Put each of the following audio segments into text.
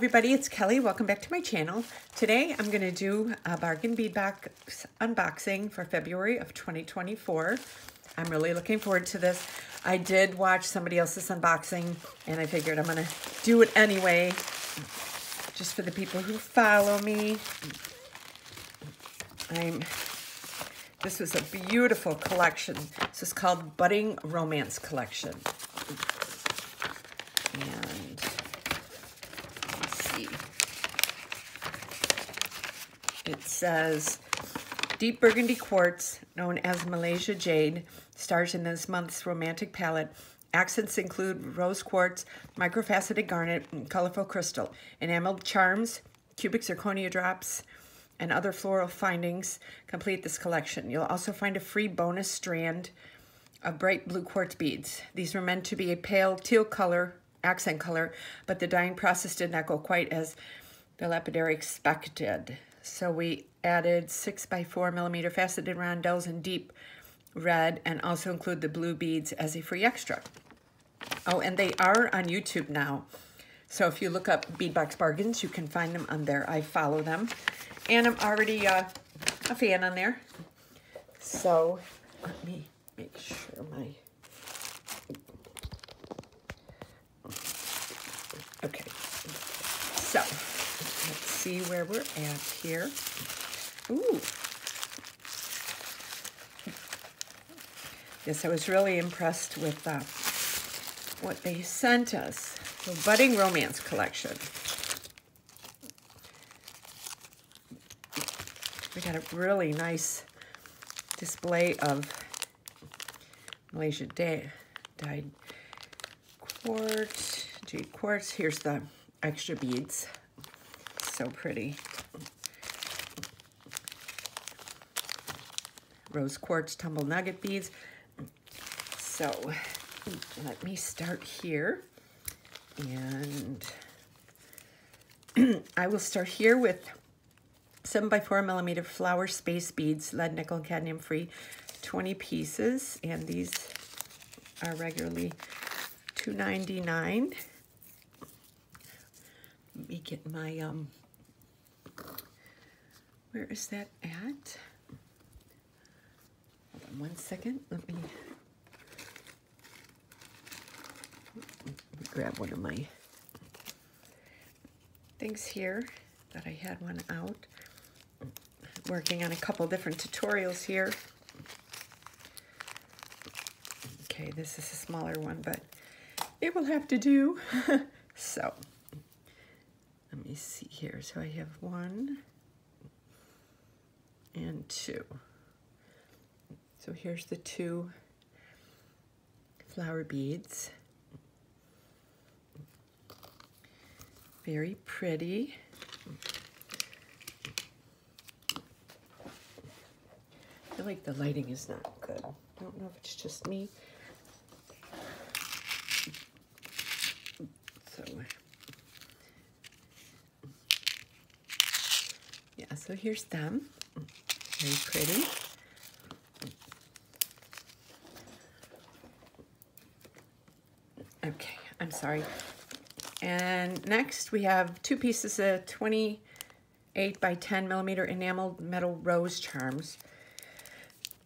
everybody, it's Kelly. Welcome back to my channel. Today I'm going to do a bargain bead box unboxing for February of 2024. I'm really looking forward to this. I did watch somebody else's unboxing and I figured I'm going to do it anyway, just for the people who follow me. This was a beautiful collection. This is called Budding Romance Collection. And let's see. It says, deep burgundy quartz, known as Malaysia jade, stars in this month's romantic palette. Accents include rose quartz, microfaceted garnet, and colorful crystal, enameled charms, cubic zirconia drops, and other floral findings complete this collection. You'll also find a free bonus strand of bright blue quartz beads. These were meant to be a pale teal color, accent color, but the dyeing process did not go quite as the lapidary expected. So we added 6x4mm faceted rondelles in deep red and also include the blue beads as a free extra. Oh, and they are on YouTube now. So if you look up Beadbox Bargains, you can find them on there. I follow them. And I'm already a fan on there. So let me make sure my... Okay. So let's see where we're at here. Ooh. Yes, I was really impressed with what they sent us. The Budding Romance Collection. We got a really nice display of Malaysia dyed quartz, jade quartz. Here's the extra beads. So pretty. Rose quartz tumble nugget beads. So let me start here. And I will start here with 7x4mm flower space beads, lead, nickel, and cadmium free, 20 pieces, and these are regularly $2.99. Let me get my where is that at? Hold on 1 second. Let me grab one of my things here that I had one out. Working on a couple different tutorials here. Okay, this is a smaller one, but it will have to do. So, let me see here. So I have 1 and 2. So here's the 2 flower beads. Very pretty. I feel like the lighting is not good. I don't know if it's just me. So, yeah, so here's them. Very pretty. Okay, I'm sorry. And next we have 2 pieces of 28x10mm enameled metal rose charms.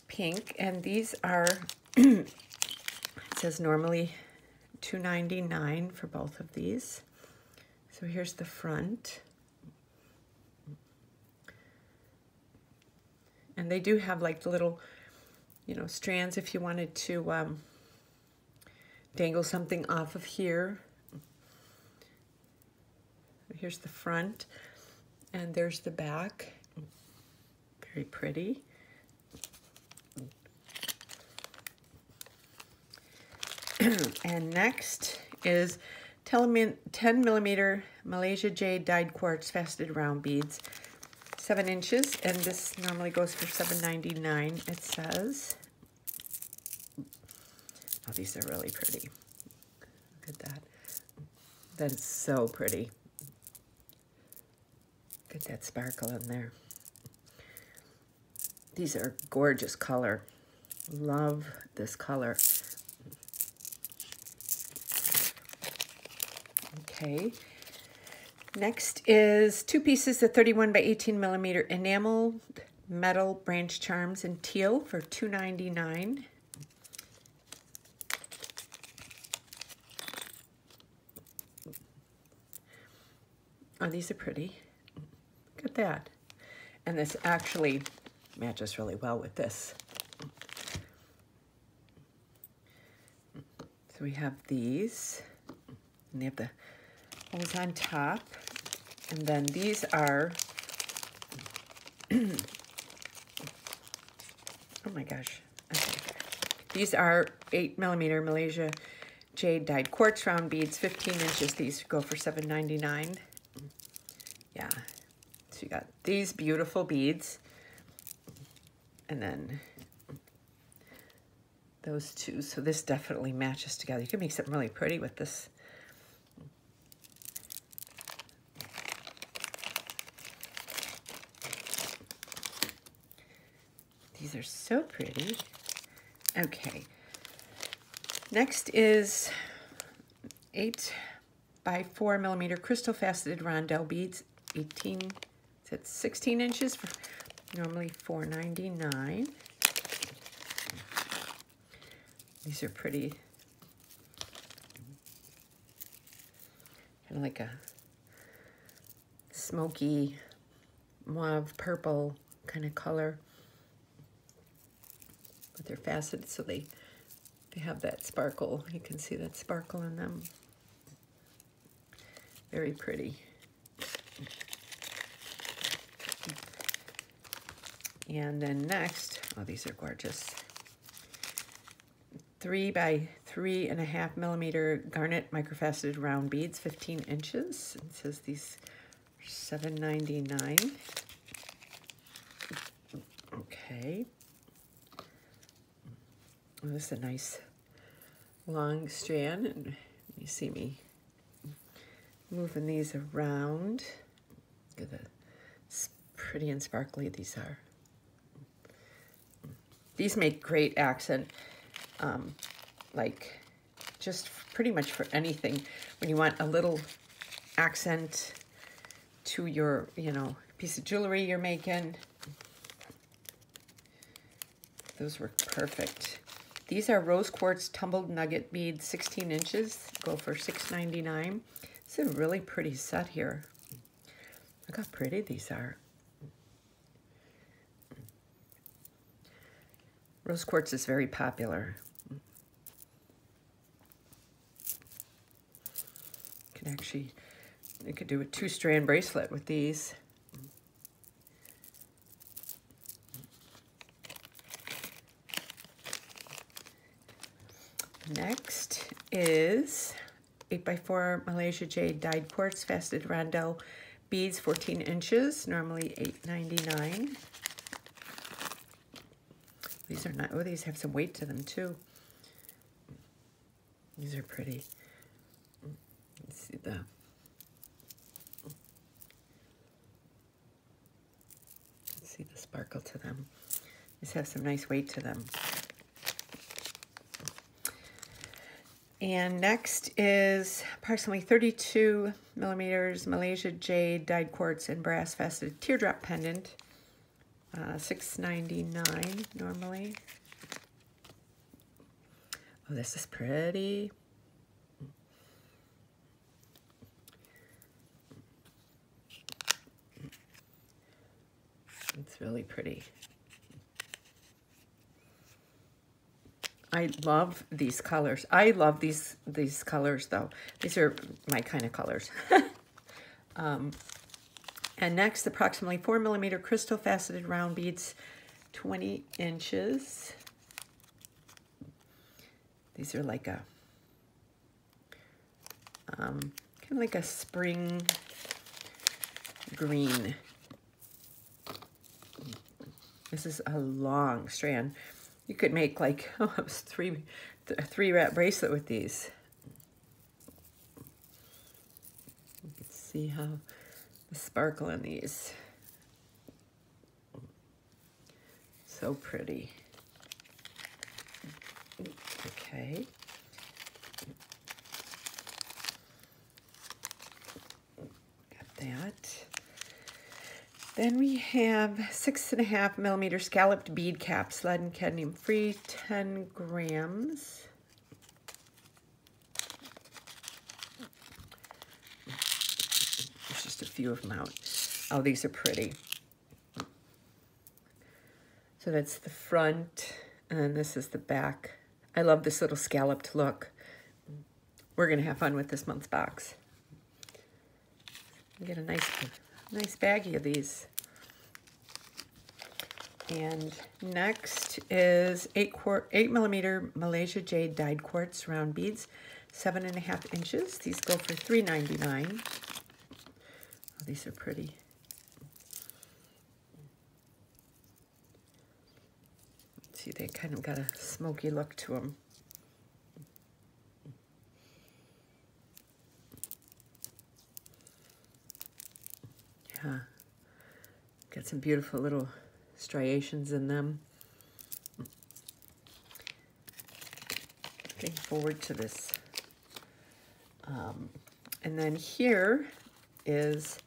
Pink, and these are it says normally $2.99 for both of these. So here's the front, and they do have like the little, you know, strands if you wanted to dangle something off of here. Here's the front, and there's the back. Very pretty. And next is 10mm Malaysia jade dyed quartz faceted round beads, 7 inches, and this normally goes for $7.99. It says. Oh, these are really pretty. Look at that. That is so pretty. Look at that sparkle in there. These are gorgeous color. Love this color. Okay, Next is 2 pieces of 31 by 18 millimeter enamel metal branch charms in teal for $2.99. Oh, these are pretty. Look at that. And this actually matches really well with this. So we have these, and they have the holes on top. And then these are, oh my gosh. Okay. These are 8 millimeter Malaysia jade dyed quartz round beads, 15 inches. These go for $7.99. Yeah. So you got these beautiful beads. And then those two. So this definitely matches together. You can make something really pretty with this. These are so pretty. Okay. Next is 8 by 4 millimeter crystal faceted rondelle beads, 16 inches for normally $4.99. These are pretty. Kind of like a smoky mauve purple kind of color. But they're faceted, so they have that sparkle. You can see that sparkle in them. Very pretty. And then next, oh, these are gorgeous. 3 by 3.5 millimeter garnet microfaceted round beads, 15 inches. It says these are $7.99. Okay. Oh, this is a nice long strand, and you see me moving these around. Look at the pretty and sparkly these are. These make great accent, like just pretty much for anything. When you want a little accent to your, piece of jewelry you're making, those work perfect. These are rose quartz tumbled nugget beads, 16 inches, go for $6.99. It's a really pretty set here. Look how pretty these are. Rose quartz is very popular. You could do a 2-strand bracelet with these. Next is 8 by 4 Malaysia jade dyed quartz faceted rondelle beads, 14 inches, normally $8.99. These are not, oh, these have some weight to them too. These are pretty. Let's see the sparkle to them. These have some nice weight to them. And next is approximately 32 millimeters Malaysia jade dyed quartz and brass faceted teardrop pendant, $6.99 normally. Oh, this is pretty. It's really pretty. I love these colors. I love these colors, though. These are my kind of colors. And next, approximately 4 millimeter crystal faceted round beads, 20 inches. These are like a, kind of like a spring green. This is a long strand. You could make like, oh, it was three-wrap bracelet with these. You can see how the sparkle in these. So pretty. Okay. Got that. Then we have 6.5 millimeter scalloped bead caps, lead and cadmium free, 10 grams. There's just a few of them out. Oh, these are pretty. So that's the front, and then this is the back. I love this little scalloped look. We're gonna have fun with this month's box. Get a nice baggie of these. And next is 8 millimeter Malaysia Jade dyed quartz round beads, 7.5 inches. These go for $3.99. Oh, these are pretty. Let's see, they kind of got a smoky look to them. Yeah, got some beautiful little striations in them. Looking forward to this. And then here is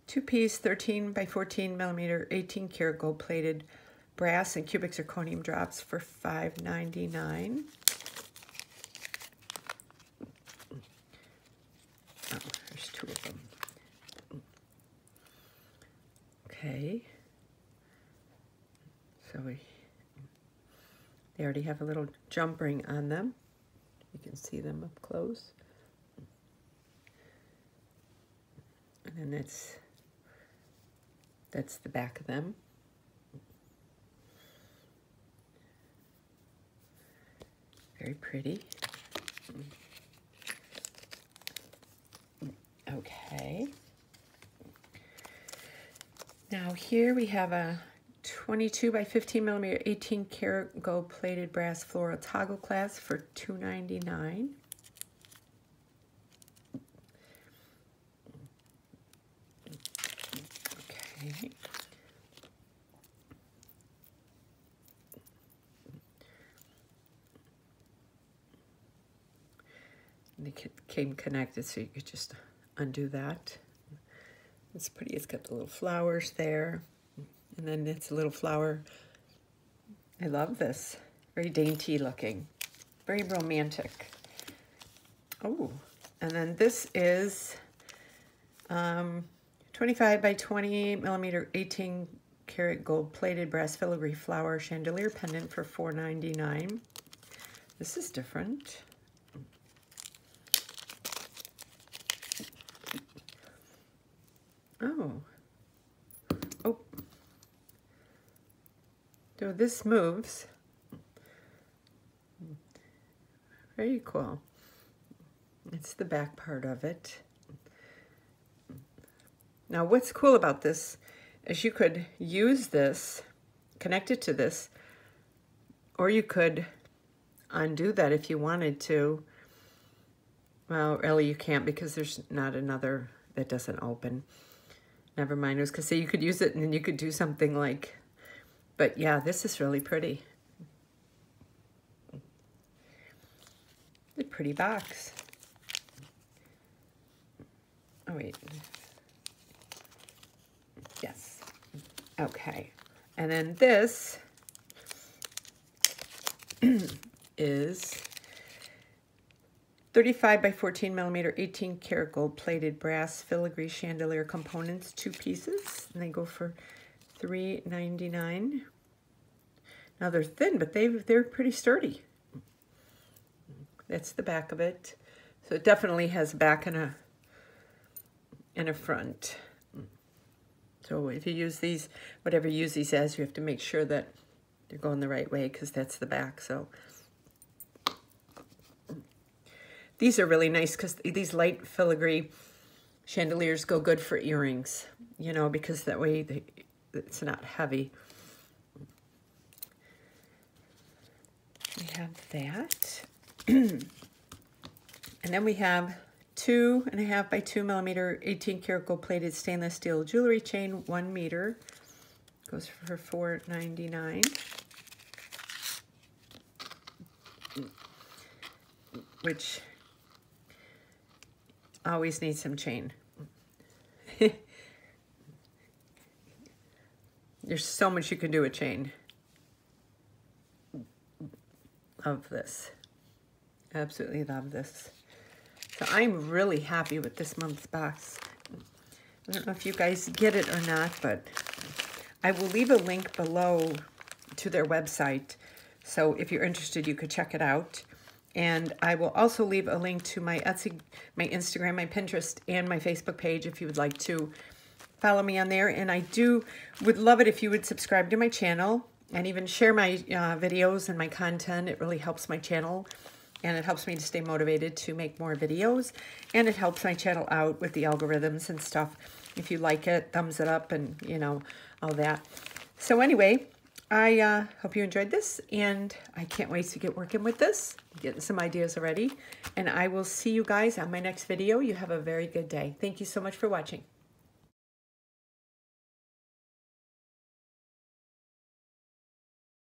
2-piece 13 by 14 millimeter 18 karat gold plated brass and cubic zirconium drops for $5.99. Oh, there's 2 of them. Okay. So they already have a little jump ring on them. You can see them up close. And then that's the back of them. Very pretty. Okay. Now here we have a 22 by 15 millimeter 18 karat gold plated brass floral toggle clasp for $2.99. Okay. And they came connected, so you could just undo that. It's pretty. It's got the little flowers there. And then it's a little flower. I love this. Very dainty looking. Very romantic. Oh, and then this is 25 by 20 millimeter 18 karat gold plated brass filigree flower chandelier pendant for $4.99. This is different. Oh. Oh. So this moves. Very cool. It's the back part of it. Now what's cool about this is you could use this, connect it to this, or you could undo that if you wanted to. Well, really you can't because there's not another that doesn't open. Never mind, I was gonna say you could use it and then you could do something like, but yeah, this is really pretty. A pretty box. Oh wait. Yes. Okay. And then this is 35 by 14 millimeter 18 karat gold plated brass filigree chandelier components, 2 pieces, and they go for $3.99. Now they're thin, but they're pretty sturdy. That's the back of it. So it definitely has a back and a front. So if you use these, whatever you use these as, you have to make sure that they're going the right way because that's the back. So these are really nice because these light filigree chandeliers go good for earrings, you know, because that way it's not heavy. We have that. And then we have 2.5 by 2 millimeter 18 karat gold plated stainless steel jewelry chain, 1 meter. Goes for $4.99. Which always needs some chain. There's so much you can do with chain. Love this. Absolutely love this. So I'm really happy with this month's box. I don't know if you guys get it or not, but I will leave a link below to their website. So if you're interested, you could check it out. And I will also leave a link to my Etsy, my Instagram, my Pinterest, and my Facebook page if you would like to follow me on there. And I would love it if you would subscribe to my channel and even share my videos and my content. It really helps my channel, and it helps me to stay motivated to make more videos, and it helps my channel out with the algorithms and stuff. If you like it, thumbs it up, and you know, all that. So anyway, I hope you enjoyed this, and I can't wait to get working with this, getting some ideas already, and I will see you guys on my next video. You have a very good day. Thank you so much for watching.